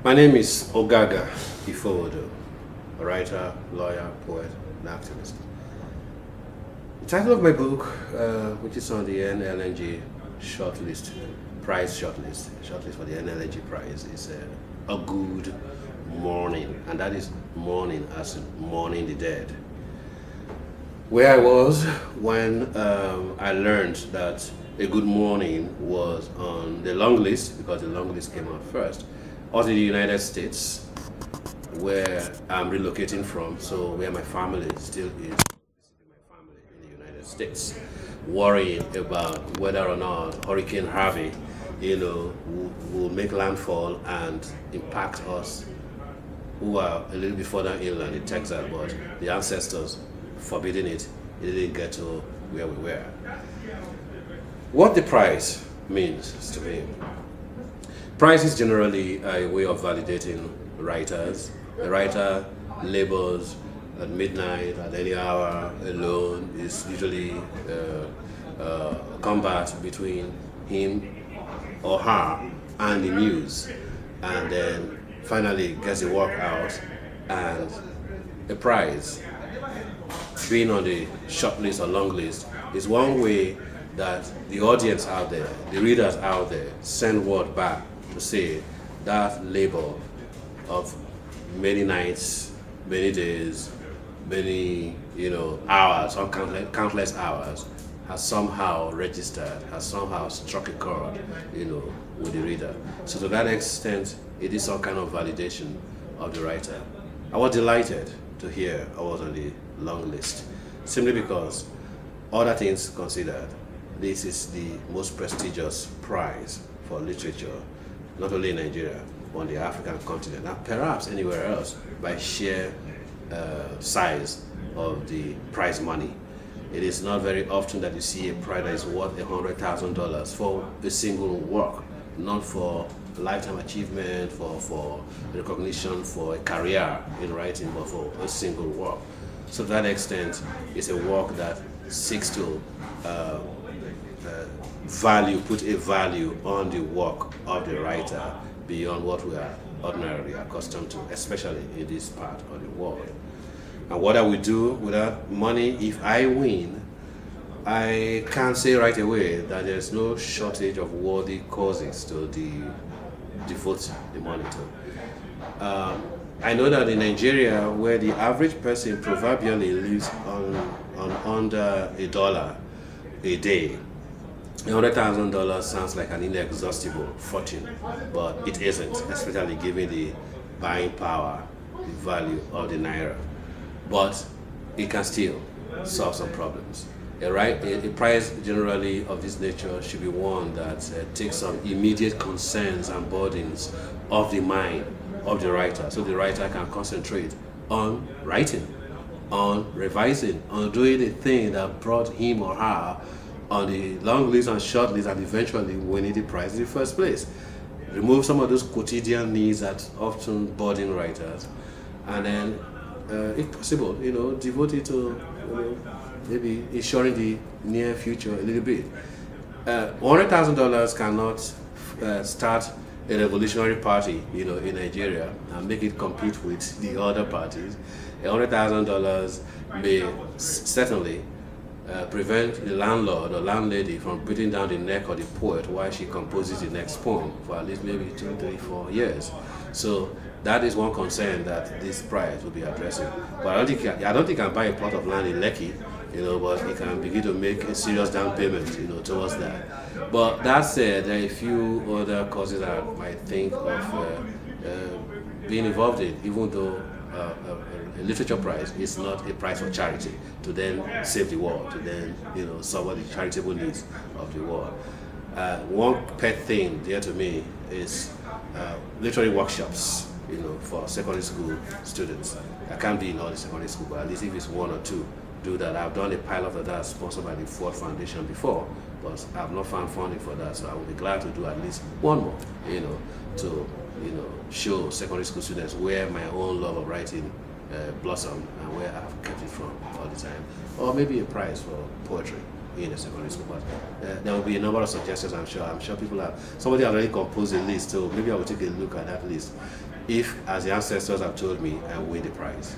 My name is Ogaga Ifowodo, a writer, lawyer, poet, and activist. The title of my book, which is on the NLNG shortlist, shortlist for the NLNG prize, is A Good Morning, and that is mourning as in mourning the dead. Where I was when I learned that A Good Morning was on the long list, because the long list came out first, out in the United States, where I'm relocating from, so where my family still is, my family in the United States, worrying about whether or not Hurricane Harvey, will make landfall and impact us who are a little bit further inland in Texas, but the ancestors forbidding it, it didn't get to where we were. What the prize means to me. Prize is generally a way of validating writers. A writer labors at midnight, at any hour, alone. Is usually a combat between him or her and the muse, and then finally gets the work out, and a prize, being on the short list or long list, is one way that the audience out there, the readers out there, send word back to say that labor of many nights, many days, many hours, or countless hours, has somehow registered, has somehow struck a chord, with the reader. So to that extent, it is some kind of validation of the writer. I was delighted to hear I was on the long list, simply because, other things considered, this is the most prestigious prize for literature, not only in Nigeria, but on the African continent, and perhaps anywhere else, by sheer size of the prize money. It is not very often that you see a prize that is worth $100,000 for a single work, not for lifetime achievement, for recognition, for a career in writing, but for a single work. So to that extent, it's a work that seeks to put a value on the work of the writer beyond what we are ordinarily accustomed to, especially in this part of the world. And what I will do with that money, if I win, I can't say right away that there's no shortage of worthy causes to devote the money to. I know that in Nigeria, where the average person proverbially lives on under $1 a day, $100,000 sounds like an inexhaustible fortune, but it isn't, especially given the buying power, the value of the naira. But it can still solve some problems. A prize generally of this nature should be one that takes some immediate concerns and burdens of the mind of the writer, so the writer can concentrate on writing, on revising, on doing the thing that brought him or her on the long list and short list, and eventually winning the prize in the first place. Remove some of those quotidian needs that often burden writers, and then, if possible, devote it to maybe ensuring the near future a little bit. $100,000 cannot start a revolutionary party, in Nigeria and make it compete with the other parties. $100,000 may certainly prevent the landlord or landlady from putting down the neck of the poet while she composes the next poem for at least maybe 2, 3, 4 years. So that is one concern that this prize will be addressing. But I don't think I can buy a plot of land in Lekki, but it can begin to make a serious down payment, towards that. But that said, there are a few other causes that I might think of being involved in, even though a literature prize is not a prize for charity, to then save the world, to then solve the charitable needs of the world. One pet thing dear to me is literary workshops, for secondary school students. I can't be in all the secondary school, but at least if it's one or two, do that. I've done a pilot of that sponsored by the Ford Foundation before, but I've not found funding for that, so I will be glad to do at least one more, to show secondary school students where my own love of writing blossomed and where I've kept it from all the time. Or maybe a prize for poetry. in the secondary school. But there will be a number of suggestions. I'm sure. I'm sure people have. Somebody has already composed a list, so maybe I will take a look at that list. If, as the ancestors have told me, I win the prize.